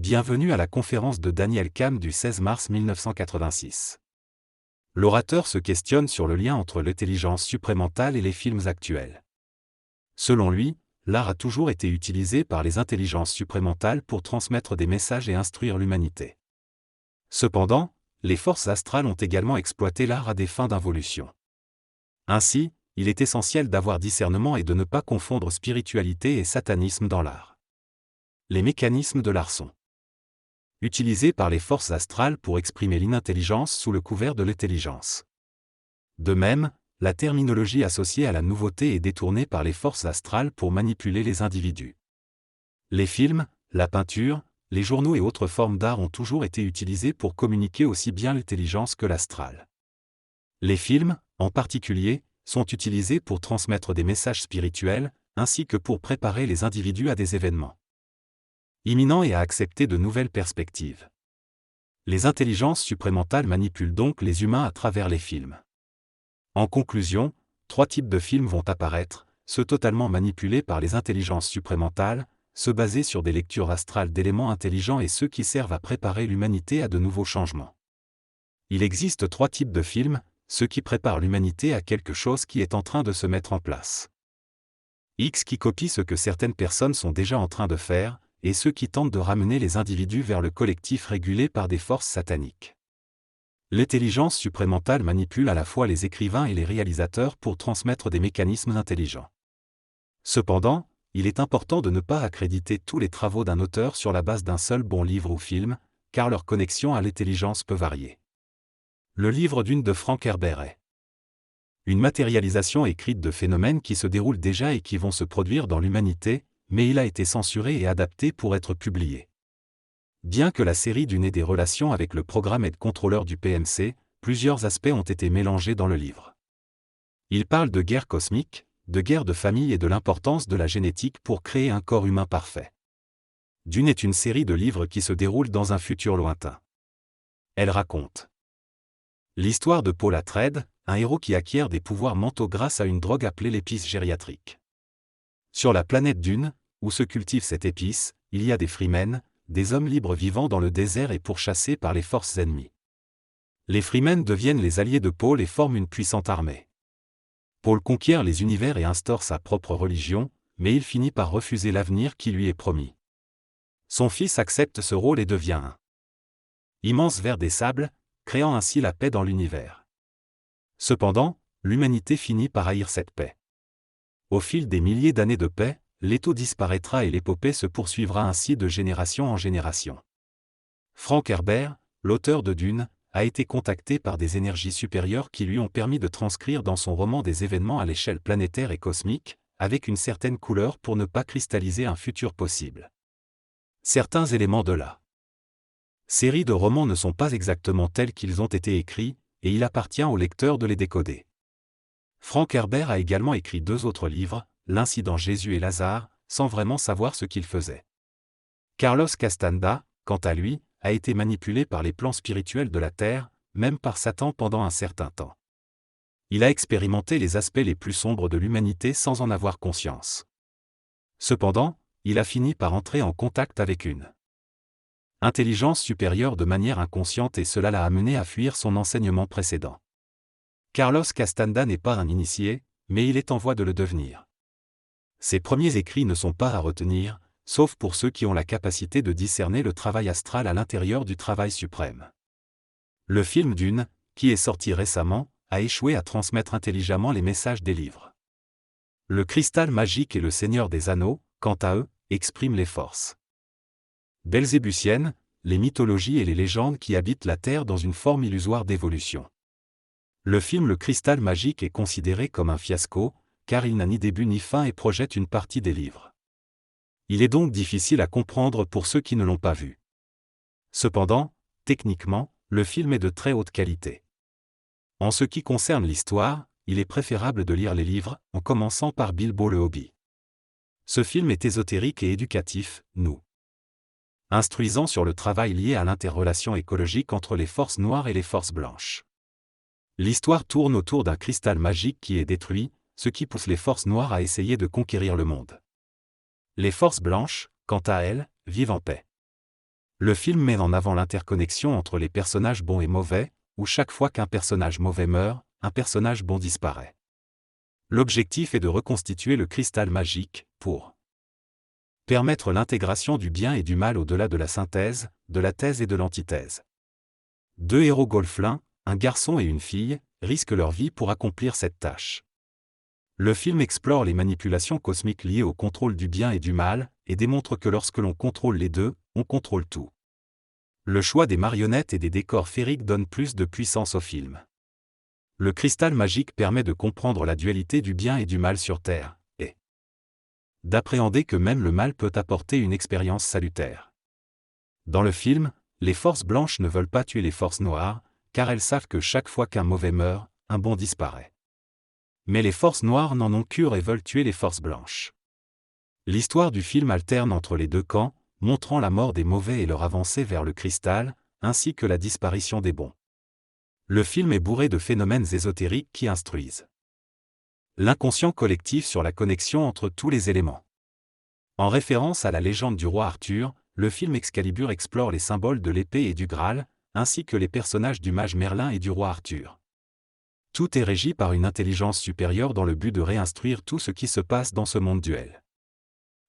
Bienvenue à la conférence de Daniel Kahn du 16 mars 1986. L'orateur se questionne sur le lien entre l'intelligence supramentale et les films actuels. Selon lui, l'art a toujours été utilisé par les intelligences supramentales pour transmettre des messages et instruire l'humanité. Cependant, les forces astrales ont également exploité l'art à des fins d'involution. Ainsi, il est essentiel d'avoir discernement et de ne pas confondre spiritualité et satanisme dans l'art. Les mécanismes de l'art sont utilisés par les forces astrales pour exprimer l'inintelligence sous le couvert de l'intelligence. De même, la terminologie associée à la nouveauté est détournée par les forces astrales pour manipuler les individus. Les films, la peinture, les journaux et autres formes d'art ont toujours été utilisés pour communiquer aussi bien l'intelligence que l'astral. Les films, en particulier, sont utilisés pour transmettre des messages spirituels, ainsi que pour préparer les individus à des événements imminents et à accepter de nouvelles perspectives. Les intelligences supramentales manipulent donc les humains à travers les films. En conclusion, 3 types de films vont apparaître, ceux totalement manipulés par les intelligences supramentales, ceux basés sur des lectures astrales d'éléments intelligents et ceux qui servent à préparer l'humanité à de nouveaux changements. Il existe 3 types de films, ceux qui préparent l'humanité à quelque chose qui est en train de se mettre en place. X qui copie ce que certaines personnes sont déjà en train de faire, et ceux qui tentent de ramener les individus vers le collectif régulé par des forces sataniques. L'intelligence supramentale manipule à la fois les écrivains et les réalisateurs pour transmettre des mécanismes intelligents. Cependant, il est important de ne pas accréditer tous les travaux d'un auteur sur la base d'un seul bon livre ou film, car leur connexion à l'intelligence peut varier. Le livre d'une de Frank Herbert est une matérialisation écrite de phénomènes qui se déroulent déjà et qui vont se produire dans l'humanité, mais il a été censuré et adapté pour être publié. Bien que la série Dune ait des relations avec le programme Head Controller du PMC, plusieurs aspects ont été mélangés dans le livre. Il parle de guerre cosmique, de guerre de famille et de l'importance de la génétique pour créer un corps humain parfait. Dune est une série de livres qui se déroule dans un futur lointain. Elle raconte l'histoire de Paul Atreides, un héros qui acquiert des pouvoirs mentaux grâce à une drogue appelée l'épice gériatrique. Sur la planète Dune, où se cultive cette épice, il y a des freemen, des hommes libres vivant dans le désert et pourchassés par les forces ennemies. Les freemen deviennent les alliés de Paul et forment une puissante armée. Paul conquiert les univers et instaure sa propre religion, mais il finit par refuser l'avenir qui lui est promis. Son fils accepte ce rôle et devient un immense ver des sables, créant ainsi la paix dans l'univers. Cependant, l'humanité finit par haïr cette paix. Au fil des milliers d'années de paix, l'étau disparaîtra et l'épopée se poursuivra ainsi de génération en génération. Frank Herbert, l'auteur de Dune, a été contacté par des énergies supérieures qui lui ont permis de transcrire dans son roman des événements à l'échelle planétaire et cosmique, avec une certaine couleur pour ne pas cristalliser un futur possible. Certains éléments de la série de romans ne sont pas exactement tels qu'ils ont été écrits, et il appartient au lecteur de les décoder. Frank Herbert a également écrit 2 autres livres, L'incident Jésus et Lazare, sans vraiment savoir ce qu'il faisait. Carlos Castaneda, quant à lui, a été manipulé par les plans spirituels de la Terre, même par Satan pendant un certain temps. Il a expérimenté les aspects les plus sombres de l'humanité sans en avoir conscience. Cependant, il a fini par entrer en contact avec une intelligence supérieure de manière inconsciente et cela l'a amené à fuir son enseignement précédent. Carlos Castaneda n'est pas un initié, mais il est en voie de le devenir. Ses premiers écrits ne sont pas à retenir, sauf pour ceux qui ont la capacité de discerner le travail astral à l'intérieur du travail suprême. Le film Dune, qui est sorti récemment, a échoué à transmettre intelligemment les messages des livres. Le cristal magique et le Seigneur des Anneaux, quant à eux, expriment les forces belzébusiennes, les mythologies et les légendes qui habitent la Terre dans une forme illusoire d'évolution. Le film Le Cristal Magique est considéré comme un fiasco, car il n'a ni début ni fin et projette une partie des livres. Il est donc difficile à comprendre pour ceux qui ne l'ont pas vu. Cependant, techniquement, le film est de très haute qualité. En ce qui concerne l'histoire, il est préférable de lire les livres, en commençant par Bilbo le Hobbit. Ce film est ésotérique et éducatif, nous instruisant sur le travail lié à l'interrelation écologique entre les forces noires et les forces blanches. L'histoire tourne autour d'un cristal magique qui est détruit, ce qui pousse les forces noires à essayer de conquérir le monde. Les forces blanches, quant à elles, vivent en paix. Le film met en avant l'interconnexion entre les personnages bons et mauvais, où chaque fois qu'un personnage mauvais meurt, un personnage bon disparaît. L'objectif est de reconstituer le cristal magique, pour permettre l'intégration du bien et du mal au-delà de la synthèse, de la thèse et de l'antithèse. Deux héros golfelins, un garçon et une fille, risquent leur vie pour accomplir cette tâche. Le film explore les manipulations cosmiques liées au contrôle du bien et du mal, et démontre que lorsque l'on contrôle les deux, on contrôle tout. Le choix des marionnettes et des décors féeriques donne plus de puissance au film. Le cristal magique permet de comprendre la dualité du bien et du mal sur Terre, et d'appréhender que même le mal peut apporter une expérience salutaire. Dans le film, les forces blanches ne veulent pas tuer les forces noires, car elles savent que chaque fois qu'un mauvais meurt, un bon disparaît. Mais les forces noires n'en ont cure et veulent tuer les forces blanches. L'histoire du film alterne entre les deux camps, montrant la mort des mauvais et leur avancée vers le cristal, ainsi que la disparition des bons. Le film est bourré de phénomènes ésotériques qui instruisent l'inconscient collectif sur la connexion entre tous les éléments. En référence à la légende du roi Arthur, le film Excalibur explore les symboles de l'épée et du Graal, ainsi que les personnages du mage Merlin et du roi Arthur. Tout est régi par une intelligence supérieure dans le but de réinstruire tout ce qui se passe dans ce monde duel.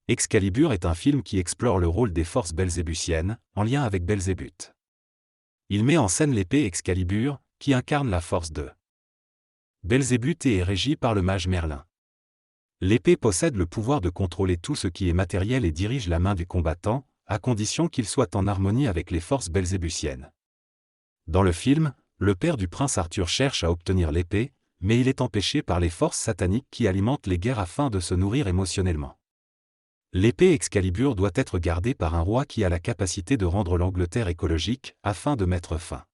Excalibur est un film qui explore le rôle des forces belzébusiennes, en lien avec Belzébuth. Il met en scène l'épée Excalibur, qui incarne la force de Belzébuth et est régie par le mage Merlin. L'épée possède le pouvoir de contrôler tout ce qui est matériel et dirige la main du combattant, à condition qu'il soit en harmonie avec les forces belzébusiennes. Dans le film, le père du prince Arthur cherche à obtenir l'épée, mais il est empêché par les forces sataniques qui alimentent les guerres afin de se nourrir émotionnellement. L'épée Excalibur doit être gardée par un roi qui a la capacité de rendre l'Angleterre écologique, afin de mettre fin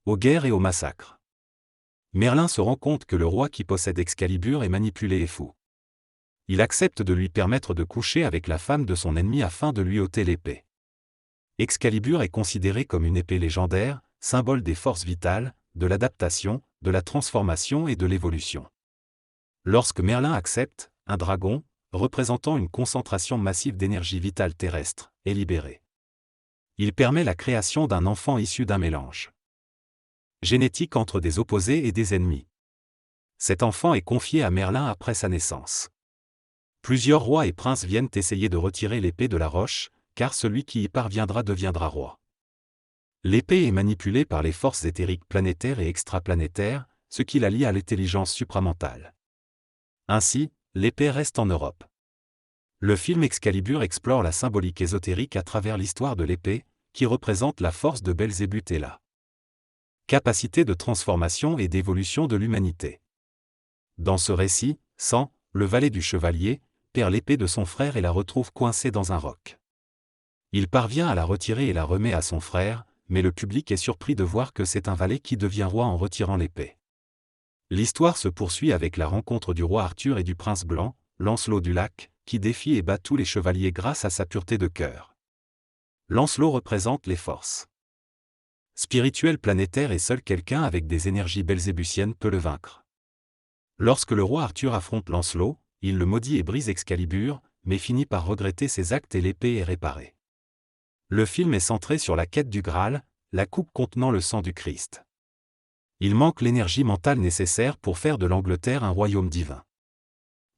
aux guerres et aux massacres. Merlin se rend compte que le roi qui possède Excalibur est manipulé et fou. Il accepte de lui permettre de coucher avec la femme de son ennemi afin de lui ôter l'épée. Excalibur est considéré comme une épée légendaire, symbole des forces vitales, de l'adaptation, de la transformation et de l'évolution. Lorsque Merlin accepte, un dragon, représentant une concentration massive d'énergie vitale terrestre, est libéré. Il permet la création d'un enfant issu d'un mélange génétique entre des opposés et des ennemis. Cet enfant est confié à Merlin après sa naissance. Plusieurs rois et princes viennent essayer de retirer l'épée de la roche, car celui qui y parviendra deviendra roi. L'épée est manipulée par les forces éthériques planétaires et extraplanétaires, ce qui la lie à l'intelligence supramentale. Ainsi, l'épée reste en Europe. Le film Excalibur explore la symbolique ésotérique à travers l'histoire de l'épée, qui représente la force de Belzébuth et la capacité de transformation et d'évolution de l'humanité. Dans ce récit, San, le valet du chevalier, perd l'épée de son frère et la retrouve coincée dans un roc. Il parvient à la retirer et la remet à son frère, mais le public est surpris de voir que c'est un valet qui devient roi en retirant l'épée. L'histoire se poursuit avec la rencontre du roi Arthur et du prince blanc, Lancelot du Lac, qui défie et bat tous les chevaliers grâce à sa pureté de cœur. Lancelot représente les forces spirituelles planétaires et seul quelqu'un avec des énergies belzébusiennes peut le vaincre. Lorsque le roi Arthur affronte Lancelot, il le maudit et brise Excalibur, mais finit par regretter ses actes et l'épée est réparée. Le film est centré sur la quête du Graal, la coupe contenant le sang du Christ. Il manque l'énergie mentale nécessaire pour faire de l'Angleterre un royaume divin.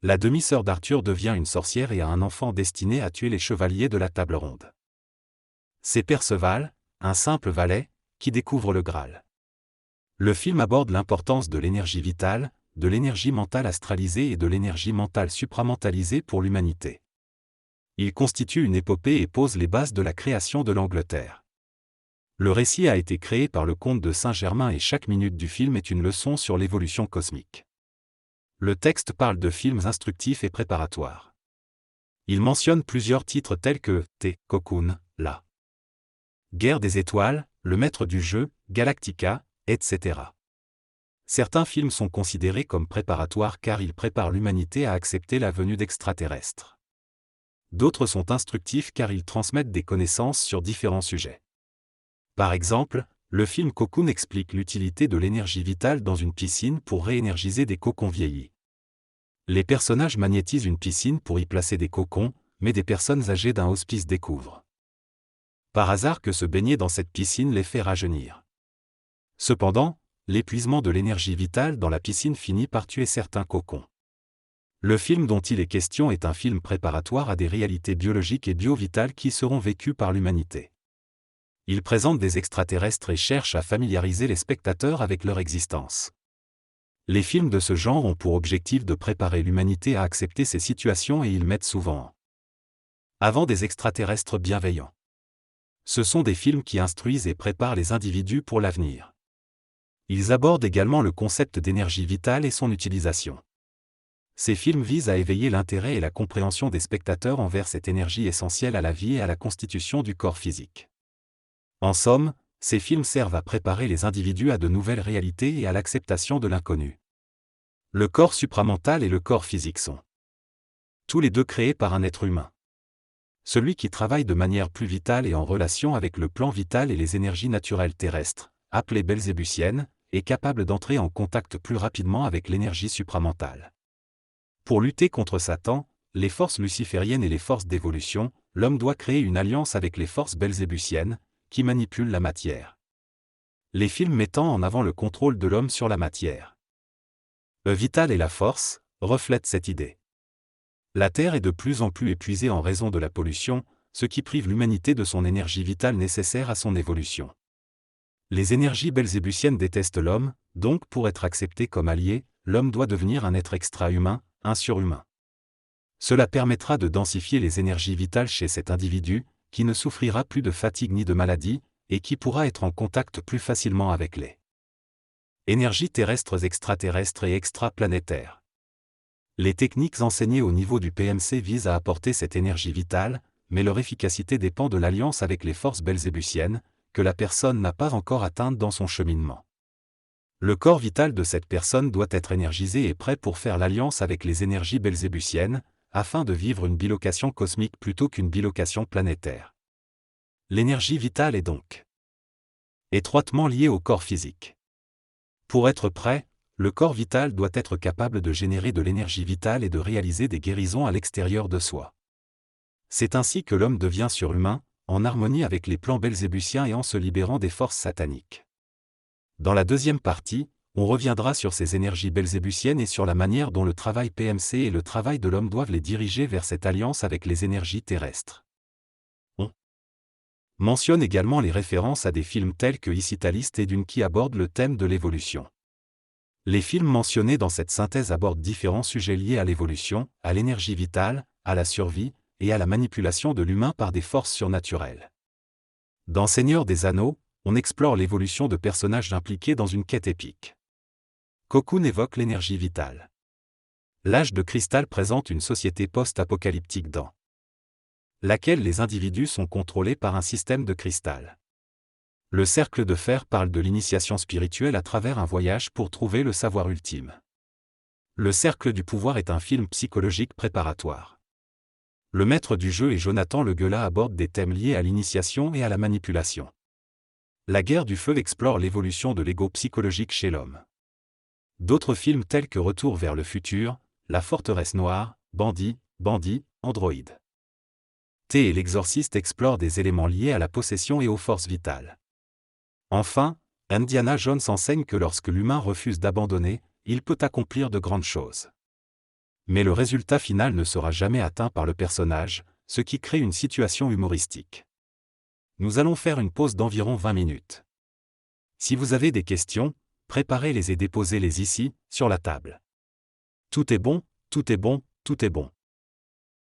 La demi-sœur d'Arthur devient une sorcière et a un enfant destiné à tuer les chevaliers de la table ronde. C'est Perceval, un simple valet, qui découvre le Graal. Le film aborde l'importance de l'énergie vitale, de l'énergie mentale astralisée et de l'énergie mentale supramentalisée pour l'humanité. Il constitue une épopée et pose les bases de la création de l'Angleterre. Le récit a été créé par le comte de Saint-Germain et chaque minute du film est une leçon sur l'évolution cosmique. Le texte parle de films instructifs et préparatoires. Il mentionne plusieurs titres tels que Cocoon, La Guerre des étoiles, Le maître du jeu, Galactica, etc. Certains films sont considérés comme préparatoires car ils préparent l'humanité à accepter la venue d'extraterrestres. D'autres sont instructifs car ils transmettent des connaissances sur différents sujets. Par exemple, le film Cocoon explique l'utilité de l'énergie vitale dans une piscine pour réénergiser des cocons vieillis. Les personnages magnétisent une piscine pour y placer des cocons, mais des personnes âgées d'un hospice découvrent Par hasard que se baigner dans cette piscine les fait rajeunir. Cependant, l'épuisement de l'énergie vitale dans la piscine finit par tuer certains cocons. Le film dont il est question est un film préparatoire à des réalités biologiques et bio-vitales qui seront vécues par l'humanité. Il présente des extraterrestres et cherche à familiariser les spectateurs avec leur existence. Les films de ce genre ont pour objectif de préparer l'humanité à accepter ces situations et ils mettent souvent en avant des extraterrestres bienveillants. Ce sont des films qui instruisent et préparent les individus pour l'avenir. Ils abordent également le concept d'énergie vitale et son utilisation. Ces films visent à éveiller l'intérêt et la compréhension des spectateurs envers cette énergie essentielle à la vie et à la constitution du corps physique. En somme, ces films servent à préparer les individus à de nouvelles réalités et à l'acceptation de l'inconnu. Le corps supramental et le corps physique sont tous les deux créés par un être humain. Celui qui travaille de manière plus vitale et en relation avec le plan vital et les énergies naturelles terrestres, appelées belzébusiennes, est capable d'entrer en contact plus rapidement avec l'énergie supramentale. Pour lutter contre Satan, les forces lucifériennes et les forces d'évolution, l'homme doit créer une alliance avec les forces belzébusiennes, qui manipulent la matière. Les films mettant en avant le contrôle de l'homme sur la matière. Le vital et la force reflètent cette idée. La Terre est de plus en plus épuisée en raison de la pollution, ce qui prive l'humanité de son énergie vitale nécessaire à son évolution. Les énergies belzébusiennes détestent l'homme, donc pour être accepté comme allié, l'homme doit devenir un être extra-humain, un surhumain. Cela permettra de densifier les énergies vitales chez cet individu, qui ne souffrira plus de fatigue ni de maladie, et qui pourra être en contact plus facilement avec les énergies terrestres, extraterrestres et extraplanétaires. Les techniques enseignées au niveau du PMC visent à apporter cette énergie vitale, mais leur efficacité dépend de l'alliance avec les forces belzébusiennes, que la personne n'a pas encore atteinte dans son cheminement. Le corps vital de cette personne doit être énergisé et prêt pour faire l'alliance avec les énergies belzébusiennes, afin de vivre une bilocation cosmique plutôt qu'une bilocation planétaire. L'énergie vitale est donc étroitement liée au corps physique. Pour être prêt, le corps vital doit être capable de générer de l'énergie vitale et de réaliser des guérisons à l'extérieur de soi. C'est ainsi que l'homme devient surhumain, en harmonie avec les plans belzébusiens et en se libérant des forces sataniques. Dans la deuxième partie, on reviendra sur ces énergies belzébusiennes et sur la manière dont le travail PMC et le travail de l'homme doivent les diriger vers cette alliance avec les énergies terrestres. On mentionne également les références à des films tels que Icytaliste et Dune qui abordent le thème de l'évolution. Les films mentionnés dans cette synthèse abordent différents sujets liés à l'évolution, à l'énergie vitale, à la survie, et à la manipulation de l'humain par des forces surnaturelles. Dans Seigneur des Anneaux, on explore l'évolution de personnages impliqués dans une quête épique. Cocoon évoque l'énergie vitale. L'âge de cristal présente une société post-apocalyptique dans laquelle les individus sont contrôlés par un système de cristal. Le cercle de fer parle de l'initiation spirituelle à travers un voyage pour trouver le savoir ultime. Le cercle du pouvoir est un film psychologique préparatoire. Le maître du jeu et Jonathan Le Gueula abordent des thèmes liés à l'initiation et à la manipulation. La guerre du feu explore l'évolution de l'ego psychologique chez l'homme. D'autres films tels que Retour vers le futur, La forteresse noire, Bandit, Android T et L'Exorciste explorent des éléments liés à la possession et aux forces vitales. Enfin, Indiana Jones enseigne que lorsque l'humain refuse d'abandonner, il peut accomplir de grandes choses. Mais le résultat final ne sera jamais atteint par le personnage, ce qui crée une situation humoristique. Nous allons faire une pause d'environ 20 minutes. Si vous avez des questions, préparez-les et déposez-les ici, sur la table. Tout est bon, tout est bon, tout est bon.